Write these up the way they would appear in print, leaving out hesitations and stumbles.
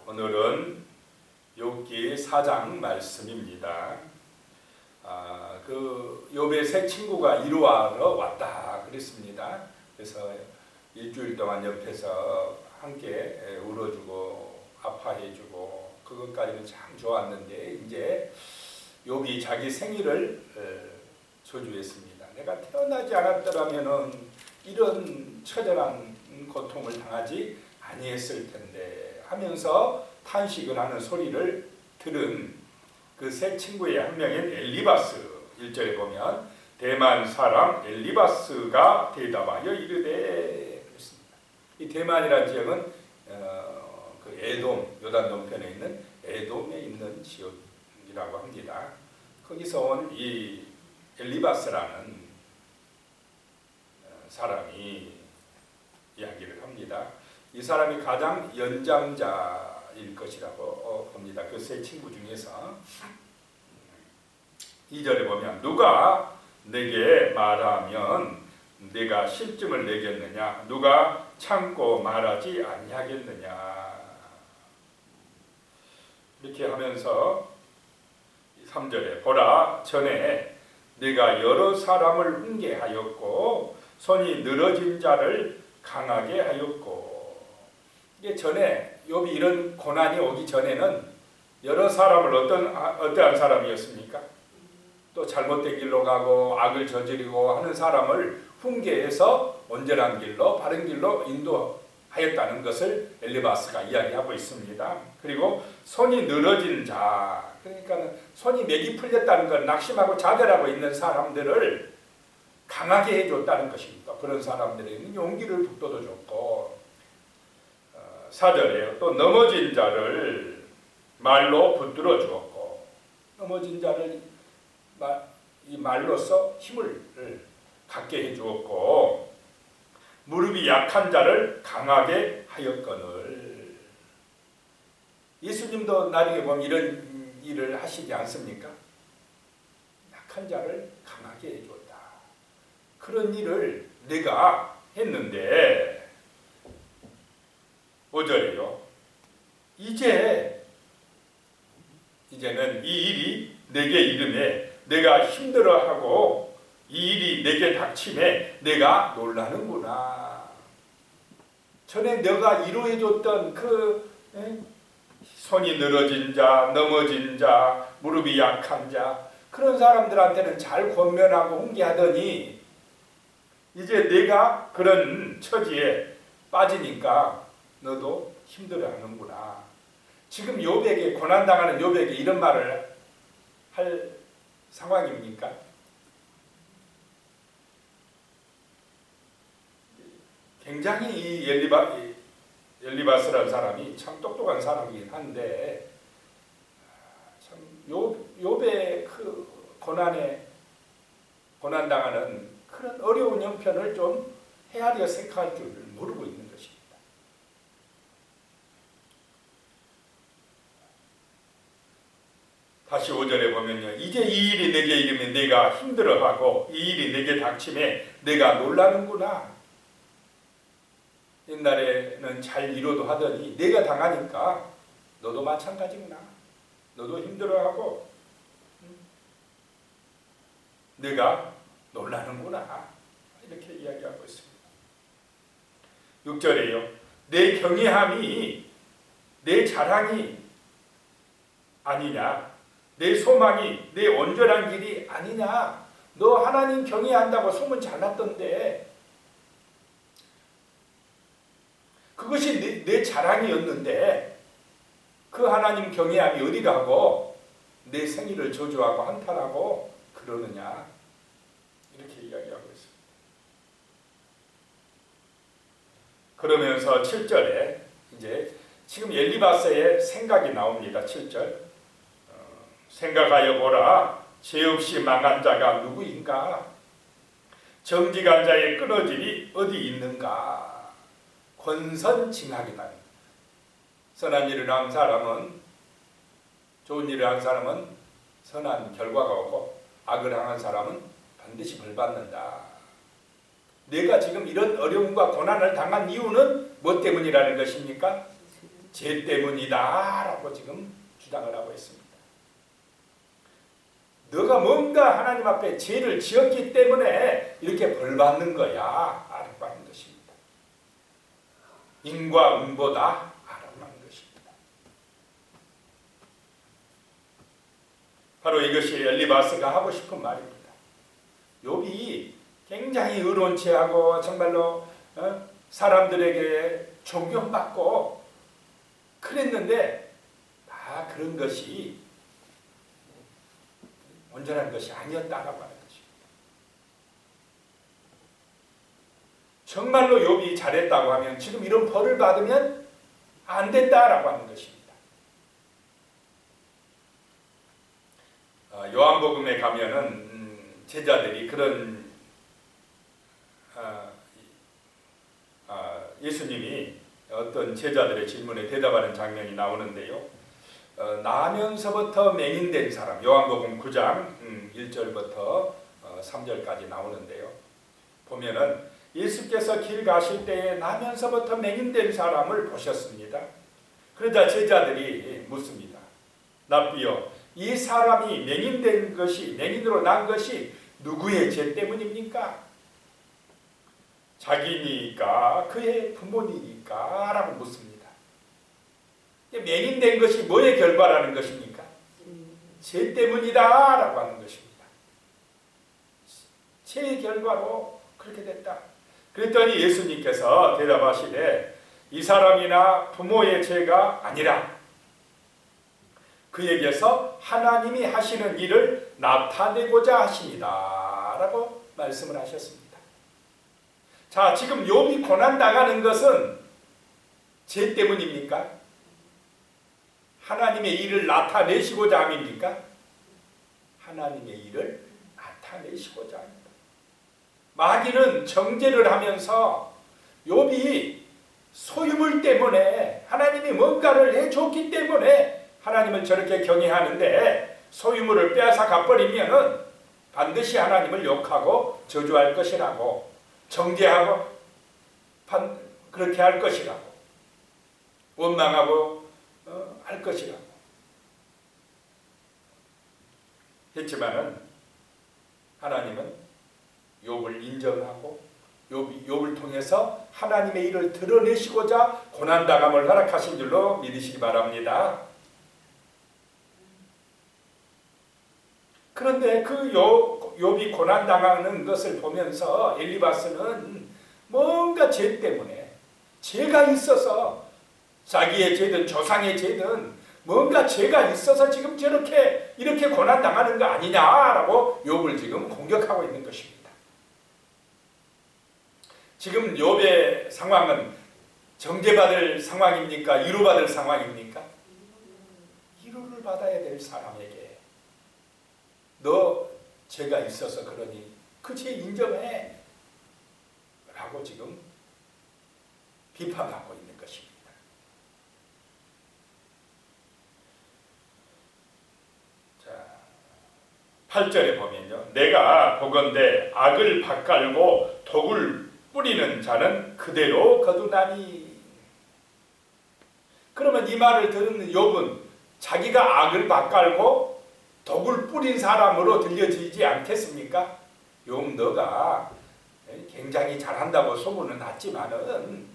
오늘은 욥기 4장 말씀입니다. 욥의 새 친구가 이루하러 왔다 그랬습니다. 그래서 일주일 동안 옆에서 함께 울어주고 아파해주고 그것까지는 참 좋았는데 이제 욥이 자기 생일을 소주했습니다. 내가 태어나지 않았더라면은 이런 처절한 고통을 당하지 아니했을 텐데 하면서 탄식을 하는 소리를 들은 그 세 친구의 한 명인 엘리바스 1절에 보면 대만 사람 엘리바스가 대답하여 이르되 그랬습니다. 이 대만이라는 지역은 그 에돔 요단 동편에 있는 에돔에 있는 지역이라고 합니다. 거기서 온 이 엘리바스라는 사람이 이야기를 합니다. 이 사람이 가장 연장자일 것이라고 봅니다. 그 세 친구 중에서 2절에 보면 누가 내게 말하면 내가 실증을 내겠느냐 누가 참고 말하지 아니하겠느냐 이렇게 하면서 3절에 보라 전에 내가 여러 사람을 훈계하였고 손이 늘어진 자를 강하게 하였고 이게 전에 욥이 이런 고난이 오기 전에는 여러 사람을 어떠한 사람이었습니까? 또 잘못된 길로 가고 악을 저지르고 하는 사람을 훈계해서 온전한 길로 바른 길로 인도하였다는 것을 엘리바스가 이야기하고 있습니다. 그리고 손이 늘어진 자 그러니까 손이 맥이 풀렸다는 건 낙심하고 자결하고 있는 사람들을 강하게 해줬다는 것입니다. 그런 사람들에게는 용기를 북돋아줬고 4절에요. 또 넘어진 자를 말로 붙들어 주었고 넘어진 자를 이 말로써 힘을 갖게 해주었고 무릎이 약한 자를 강하게 하였거늘 예수님도 나중에 보면 이런 일을 하시지 않습니까? 약한 자를 강하게 해줬다. 그런 일을 내가 했는데 5절이요. 이제는 이 일이 내게 이름에 내가 힘들어하고 이 일이 내게 닥침에 내가 놀라는구나. 전에 내가 이루어줬던 그 손이 늘어진 자, 넘어진 자, 무릎이 약한 자 그런 사람들한테는 잘 권면하고 훈계하더니 이제 내가 그런 처지에 빠지니까 너도 힘들어하는구나. 지금 욥에게 고난당하는 욥에게 이런 말을 할 상황입니까? 굉장히 이 엘리바스라는 사람이 참 똑똑한 사람이긴 한데 참 욥의 그 고난당하는 그런 어려운 형편을 좀 헤아려 생각할 줄 모르고 있는 것입니다. 다시 5절에 보면요. 이제 이 일이 내게 이르면 내가 힘들어하고 이 일이 내게 닥침에 내가 놀라는구나. 옛날에는 잘 이뤄도 하더니 내가 당하니까 너도 마찬가지구나. 너도 힘들어하고 내가 놀라는구나. 이렇게 이야기하고 있습니다. 6절에요. 내 경외함이 내 자랑이 아니냐. 내 소망이 내 온전한 길이 아니냐. 너 하나님 경외한다고 소문 잘 났던데 그것이 내 자랑이었는데 그 하나님 경외함이 어디 가고 내 생일을 저주하고 한탄하고 그러느냐. 이렇게 이야기하고 있습니다. 그러면서 7절에 이제 지금 엘리바스의 생각이 나옵니다. 7절 생각하여 보라 죄 없이 망한 자가 누구인가 정직한 자의 끊어짐이 어디 있는가 권선징악이다. 선한 일을 한 사람은 좋은 일을 한 사람은 선한 결과가 오고 악을 행한 사람은 반드시 벌받는다. 내가 지금 이런 어려움과 고난을 당한 이유는 뭐 때문이라는 것입니까? 죄 때문이다라고 지금 주장을 하고 있습니다. 너가 뭔가 하나님 앞에 죄를 지었기 때문에 이렇게 벌받는 거야 라고 하는 것입니다. 인과 응보다 라고 하는 것입니다. 바로 이것이 엘리바스가 하고 싶은 말입니다. 욥이 굉장히 의로운 체하고 정말로 사람들에게 존경받고 그랬는데 다 그런 것이 온전한 것이 아니었다라고 하는 것입니다. 정말로 욥이 잘했다고 하면 지금 이런 벌을 받으면 안 된다라고 하는 것입니다. 요한복음에 가면은 제자들이 그런 예수님이 어떤 제자들의 질문에 대답하는 장면이 나오는데요. 나면서부터 맹인된 사람, 요한복음 9장 1절부터 3절까지 나오는데요. 보면은 예수께서 길 가실 때에 나면서부터 맹인된 사람을 보셨습니다. 그러자 제자들이 묻습니다. 랍비여, 이 사람이 맹인으로 난 것이 누구의 죄 때문입니까? 자기니까 그의 부모니까 라고 묻습니다. 맹인된 것이 뭐에 결과라는 것입니까? 죄 때문이다 라고 하는 것입니다. 죄의 결과로 그렇게 됐다. 그랬더니 예수님께서 대답하시되 이 사람이나 부모의 죄가 아니라 그에게서 하나님이 하시는 일을 나타내고자 하십니다 라고 말씀을 하셨습니다. 자, 지금 욥이 고난당하는 것은 죄 때문입니까? 하나님의 일을 나타내시고자 함입니까? 하나님의 일을 나타내시고자 합니다. 마귀는 정죄를 하면서 욥이 소유물 때문에 하나님이 뭔가를 해줬기 때문에 하나님을 저렇게 경외하는데 소유물을 빼앗아 가버리면은 반드시 하나님을 욕하고 저주할 것이라고 정죄하고 그렇게 할 것이라고 원망하고 할 것이라고 했지만은 하나님은 욥을 인정하고 욥을 통해서 하나님의 일을 드러내시고자 고난당함을 허락하신 줄로 믿으시기 바랍니다. 그런데 그 욥이 고난당하는 것을 보면서 엘리바스는 뭔가 죄 때문에 죄가 있어서 자기의 죄든 조상의 죄든 뭔가 죄가 있어서 지금 이렇게 고난당하는 거 아니냐라고 욥을 지금 공격하고 있는 것입니다. 지금 욥의 상황은 정죄받을 상황입니까? 위로받을 상황입니까? 위로를 받아야 될 사람에게 너 죄가 있어서 그러니 그 죄 인정해 라고 지금 비판하고 있는 것입니다. 자, 8절에 보면요. 내가 보건대 악을 밭갈고 독을 뿌리는 자는 그대로 거두나니. 그러면 이 말을 들은 욥은 자기가 악을 밭갈고 독을 뿌린 사람으로 들려지지 않겠습니까? 욥 너가 굉장히 잘한다고 소문은 났지만은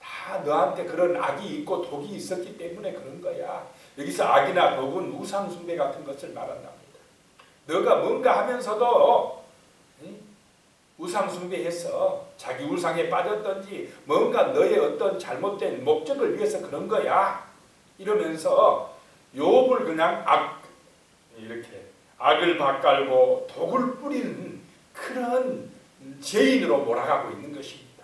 다 너한테 그런 악이 있고 독이 있었기 때문에 그런 거야. 여기서 악이나 독은 우상 숭배 같은 것을 말한답니다. 너가 뭔가 하면서도 우상 숭배해서 자기 우상에 빠졌든지 뭔가 너의 어떤 잘못된 목적을 위해서 그런 거야. 이러면서 욥을 그냥 이렇게 악을 밭갈고 독을 뿌리는 그런 죄인으로 몰아가고 있는 것입니다.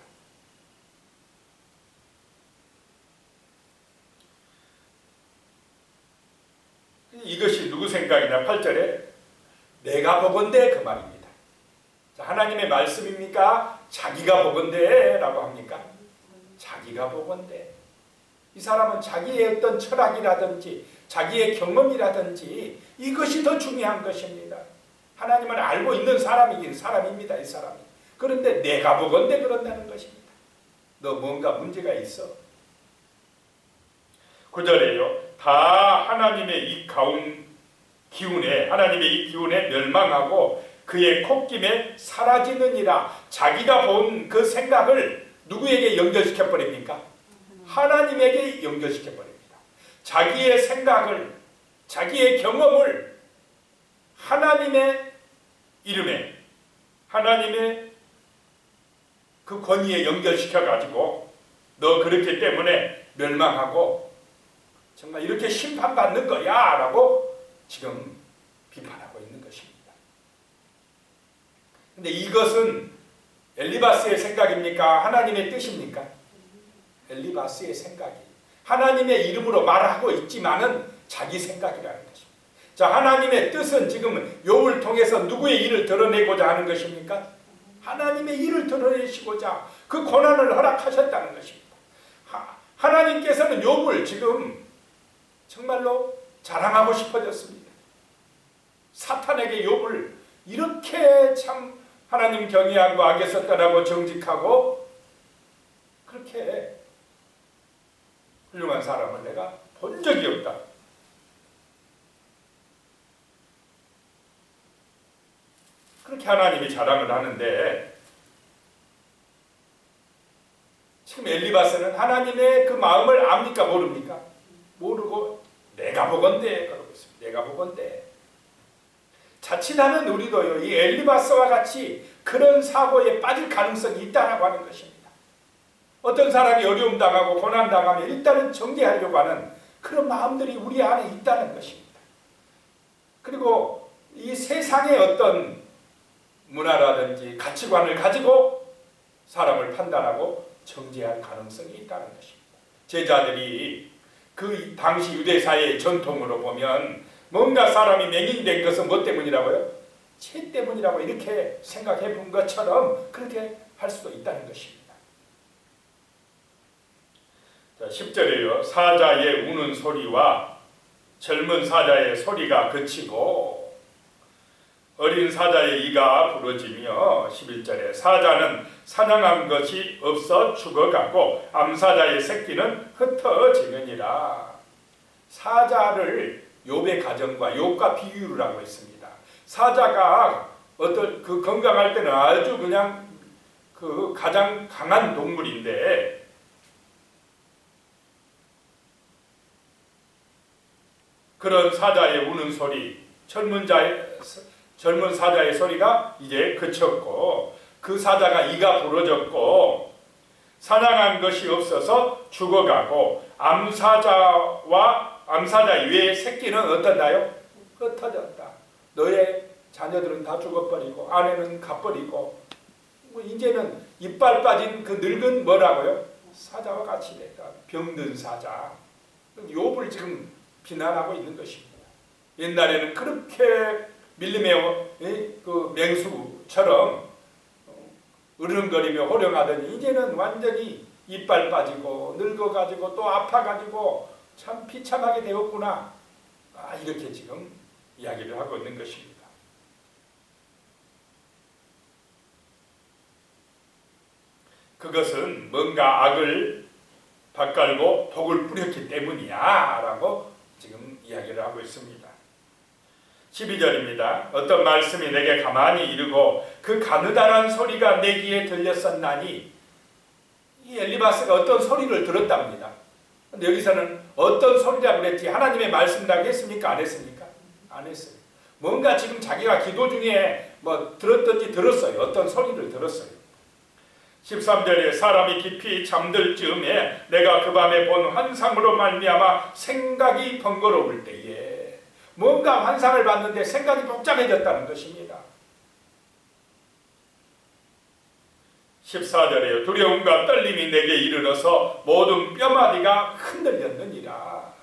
이것이 누구 생각이냐? 8절에 내가 보건대 그 말입니다. 자, 하나님의 말씀입니까? 자기가 보건대 라고 합니까? 자기가 보건대. 이 사람은 자기의 어떤 철학이라든지 자기의 경험이라든지 이것이 더 중요한 것입니다. 하나님을 알고 있는 사람이긴 사람입니다. 이 사람이. 그런데 내가 보건대 그런다는 것입니다. 너 뭔가 문제가 있어. 9절에요. 다 하나님의 이 기운에 멸망하고 그의 콧김에 사라지느니라. 자기가 본 그 생각을 누구에게 연결시켜 버립니까? 하나님에게 연결시켜 버립니다. 자기의 생각을, 자기의 경험을 하나님의 이름에, 하나님의 그 권위에 연결시켜 가지고 너 그렇기 때문에 멸망하고 정말 이렇게 심판받는 거야 라고 지금 비판하고 있는 것입니다. 근데 이것은 엘리바스의 생각입니까? 하나님의 뜻입니까? 엘리바스의 생각이, 하나님의 이름으로 말하고 있지만은 자기 생각이라는 것입니다. 자, 하나님의 뜻은 지금 욥을 통해서 누구의 일을 드러내고자 하는 것입니까? 하나님의 일을 드러내시고자 그 고난을 허락하셨다는 것입니다. 하나님께서는 욥을 지금 정말로 자랑하고 싶어졌습니다. 사탄에게 욥을 이렇게 참 하나님 경외하고 악에서 떠나고 정직하고 그렇게 훌륭한 사람을 내가 본 적이 없다. 그렇게 하나님이 자랑을 하는데 지금 엘리바스는 하나님의 그 마음을 압니까? 모릅니까? 모르고 내가 보건대 그러고 있습니다. 내가 보건대. 자칫하면 우리도요, 이 엘리바스와 같이 그런 사고에 빠질 가능성이 있다라고 하는 것입니다. 어떤 사람이 어려움 당하고 고난 당하면 일단은 정죄하려고 하는 그런 마음들이 우리 안에 있다는 것입니다. 그리고 이 세상의 어떤 문화라든지 가치관을 가지고 사람을 판단하고 정죄할 가능성이 있다는 것입니다. 제자들이 그 당시 유대사의 전통으로 보면 뭔가 사람이 맹인된 것은 뭐 때문이라고요? 죄 때문이라고 이렇게 생각해 본 것처럼 그렇게 할 수도 있다는 것입니다. 자, 10절에요. 사자의 우는 소리와 젊은 사자의 소리가 그치고 어린 사자의 이가 부러지며 11절에 사자는 사냥한 것이 없어 죽어가고 암사자의 새끼는 흩어지느니라. 사자를 욥의 가정과 욥과 비유를 하고 있습니다. 사자가 어떤 그 건강할 때는 아주 그냥 그 가장 강한 동물인데 그런 사자의 우는 소리, 젊은 사자의 소리가 이제 그쳤고 그 사자가 이가 부러졌고 사냥한 것이 없어서 죽어가고 암사자 외의 새끼는 어떤다요? 흩어졌다. 너의 자녀들은 다 죽어버리고 아내는 가버리고 뭐 이제는 이빨 빠진 그 늙은 뭐라고요? 사자와 같이 됐다. 병든 사자. 욥을 지금 비난하고 있는 것입니다. 옛날에는 그렇게 밀림의 그 맹수처럼 으르렁거리며 호령하더니 이제는 완전히 이빨 빠지고 늙어가지고 또 아파가지고 참 비참하게 되었구나. 이렇게 지금 이야기를 하고 있는 것입니다. 그것은 뭔가 악을 밭갈고 독을 뿌렸기 때문이야 라고 지금 이야기를 하고 있습니다. 12절입니다. 어떤 말씀이 내게 가만히 이르고 그 가느다란 소리가 내 귀에 들렸었나니 이 엘리바스가 어떤 소리를 들었답니다. 근데 여기서는 어떤 소리라고 그랬지 하나님의 말씀이라고 했습니까? 안 했습니까? 안 했어요. 뭔가 지금 자기가 기도 중에 뭐 들었던지 들었어요. 어떤 소리를 들었어요. 13절에 사람이 깊이 잠들 즈음에 내가 그 밤에 본 환상으로 말미암아 생각이 번거로울 때에 뭔가 환상을 봤는데 생각이 복잡해졌다는 것입니다. 14절에요. 두려움과 떨림이 내게 이르러서 모든 뼈마디가 흔들렸느니라.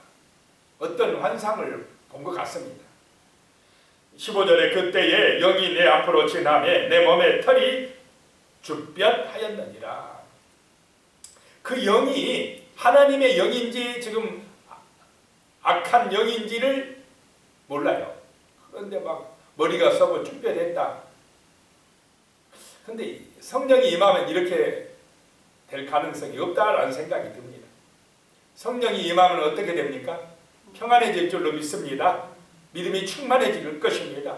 어떤 환상을 본 것 같습니다. 15절에 그때에 영이 내 앞으로 지나매 내 몸에 털이 죽볕하였느니라. 그 영이 하나님의 영인지 지금 악한 영인지를 몰라요. 그런데 막 머리가 썩어 죽볕했다. 근데 성령이 임하면 이렇게 될 가능성이 없다라는 생각이 듭니다. 성령이 임하면 어떻게 됩니까? 평안해질 줄로 믿습니다. 믿음이 충만해질 것입니다.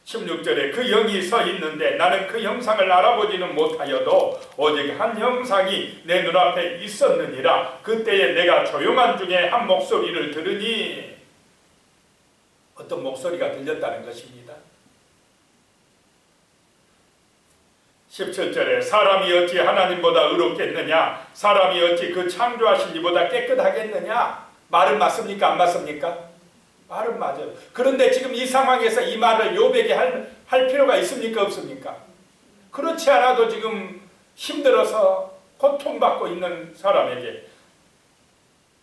16절에 그 영이 서 있는데 나는 그 형상을 알아보지는 못하여도 오직 한 형상이 내 눈앞에 있었느니라. 그때에 내가 조용한 중에 한 목소리를 들으니, 어떤 목소리가 들렸다는 것입니다. 17절에 사람이 어찌 하나님보다 의롭겠느냐, 사람이 어찌 그 창조하신 이보다 깨끗하겠느냐. 말은 맞습니까? 안 맞습니까? 말은 맞아요. 그런데 지금 이 상황에서 이 말을 욥에게 할 필요가 있습니까? 없습니까? 그렇지 않아도 지금 힘들어서 고통받고 있는 사람에게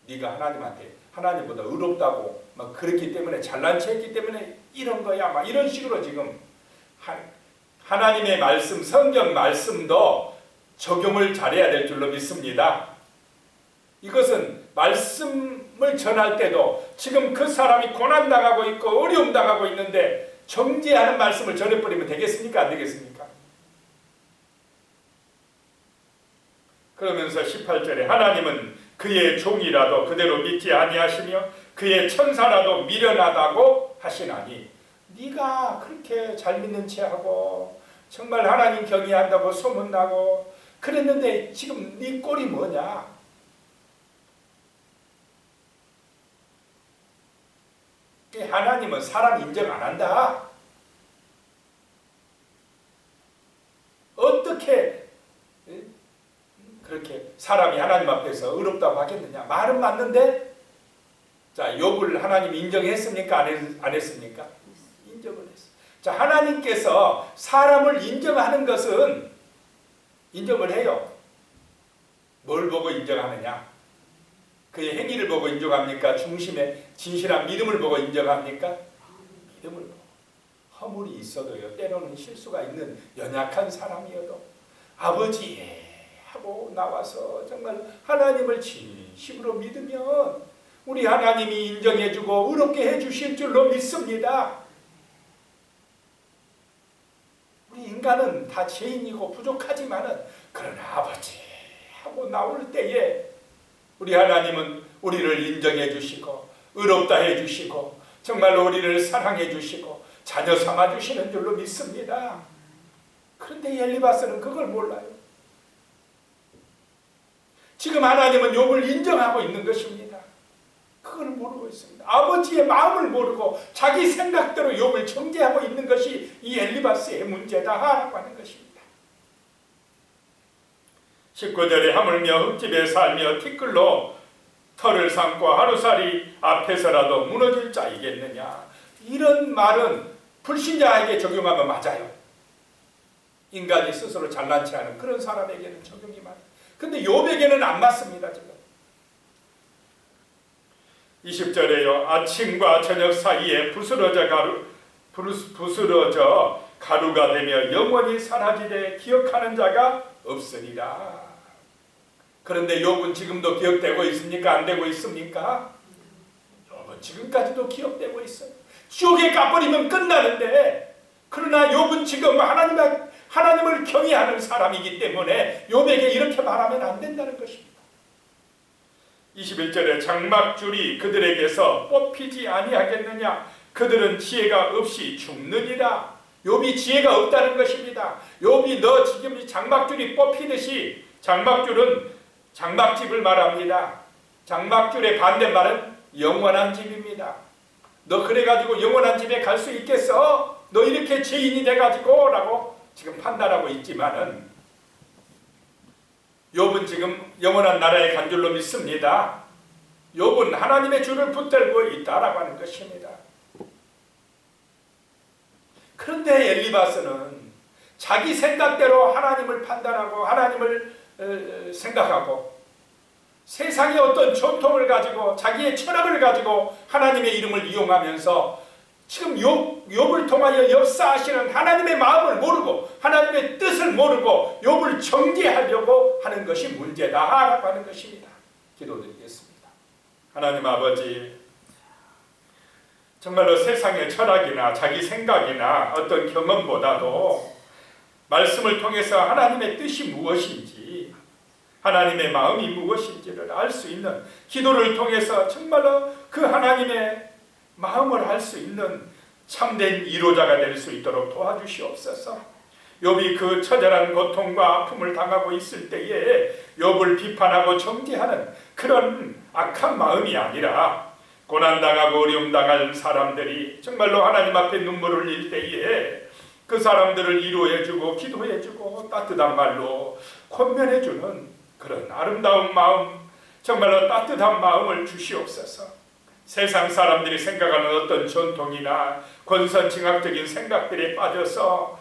네가 하나님한테 하나님보다 의롭다고 막 그랬기 때문에, 잘난 체 했기 때문에 이런 거야, 막 이런 식으로 지금 하나님의 말씀, 성경 말씀도 적용을 잘해야 될 줄로 믿습니다. 이것은 말씀을 전할 때도 지금 그 사람이 고난당하고 있고 어려움 당하고 있는데 정죄하는 말씀을 전해버리면 되겠습니까? 안 되겠습니까? 그러면서 18절에 하나님은 그의 종이라도 그대로 믿지 아니하시며 그의 천사라도 미련하다고 하시나니, 네가 그렇게 잘 믿는 체하고 정말 하나님 경외한다고 소문나고 그랬는데 지금 네 꼴이 뭐냐? 하나님은 사람 인정 안 한다. 어떻게 그렇게 사람이 하나님 앞에서 의롭다고 하겠느냐? 말은 맞는데, 자, 욥을 하나님이 인정했습니까? 안 했습니까? 인정을 했어요. 자, 하나님께서 사람을 인정하는 것은 인정을 해요. 뭘 보고 인정하느냐? 그의 행위를 보고 인정합니까? 중심의 진실한 믿음을 보고 인정합니까? 믿음을 보고. 허물이 있어도요, 때로는 실수가 있는 연약한 사람이어도 아버지 하고 나와서 정말 하나님을 진심으로 믿으면 우리 하나님이 인정해주고 의롭게 해주실 줄로 믿습니다. 우리 인간은 다 죄인이고 부족하지만은, 그러나 아버지 하고 나올 때에 우리 하나님은 우리를 인정해 주시고 의롭다 해 주시고 정말로 우리를 사랑해 주시고 자녀 삼아 주시는 줄로 믿습니다. 그런데 엘리바스는 그걸 몰라요. 지금 하나님은 욥을 인정하고 있는 것입니다. 그걸 모르고 있습니다. 아버지의 마음을 모르고 자기 생각대로 욥을 정죄하고 있는 것이 이 엘리바스의 문제다라고 하는 것입니다. 19절에 하물며 흙집에 살며 티끌로 털을 삼고 하루살이 앞에서라도 무너질 자이겠느냐. 이런 말은 불신자에게 적용하면 맞아요. 인간이 스스로 잘난 체하는 그런 사람에게는 적용이 맞아요. 근데 욥에게는 안 맞습니다. 지금 20절에요. 아침과 저녁 사이에 부스러져 가루가 되며 영원히 사라지되 기억하는 자가 없으리라. 그런데 욥은 지금도 기억되고 있습니까? 안 되고 있습니까? 욥은 지금까지도 기억되고 있어요. 지옥에 가버리면 끝나는데, 그러나 욥은 지금 하나님을 경외하는 사람이기 때문에 욥에게 이렇게 말하면 안 된다는 것입니다. 21절에 장막줄이 그들에게서 뽑히지 아니하겠느냐. 그들은 지혜가 없이 죽느니라. 욥이 지혜가 없다는 것입니다. 욥이 너 지금 장막줄이 뽑히듯이, 장막줄은 장막집을 말합니다. 장막줄의 반대말은 영원한 집입니다. 너 그래가지고 영원한 집에 갈 수 있겠어? 너 이렇게 죄인이 돼가지고 라고 지금 판단하고 있지만은, 욥은 지금 영원한 나라에 간 줄로 믿습니다. 욥은 하나님의 줄을 붙들고 있다라고 하는 것입니다. 그런데 엘리바스는 자기 생각대로 하나님을 판단하고 하나님을 생각하고 세상의 어떤 전통을 가지고 자기의 철학을 가지고 하나님의 이름을 이용하면서 지금 욥을 통하여 역사하시는 하나님의 마음을 모르고 하나님의 뜻을 모르고 욥을 정죄하려고 하는 것이 문제다라고 하는 것입니다. 기도드리겠습니다. 하나님 아버지, 정말로 세상의 철학이나 자기 생각이나 어떤 경험보다도 말씀을 통해서 하나님의 뜻이 무엇인지, 하나님의 마음이 무엇인지를 알 수 있는 기도를 통해서 정말로 그 하나님의 마음을 알 수 있는 참된 이로자가 될 수 있도록 도와주시옵소서. 욥이 그 처절한 고통과 아픔을 당하고 있을 때에 욥을 비판하고 정죄하는 그런 악한 마음이 아니라 고난당하고 어려움당할 사람들이 정말로 하나님 앞에 눈물을 흘릴 때에 그 사람들을 위로해주고 기도해주고 따뜻한 말로 권면해주는 그런 아름다운 마음, 정말로 따뜻한 마음을 주시옵소서. 세상 사람들이 생각하는 어떤 전통이나 권선징악적인 생각들에 빠져서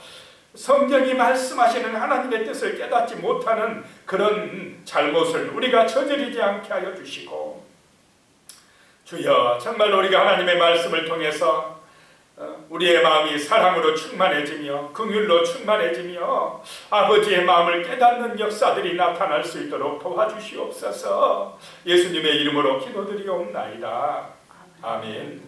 성경이 말씀하시는 하나님의 뜻을 깨닫지 못하는 그런 잘못을 우리가 저지르지 않게 하여 주시고, 주여 정말로 우리가 하나님의 말씀을 통해서 우리의 마음이 사랑으로 충만해지며 긍휼로 충만해지며 아버지의 마음을 깨닫는 역사들이 나타날 수 있도록 도와주시옵소서. 예수님의 이름으로 기도드리옵나이다. 아멘.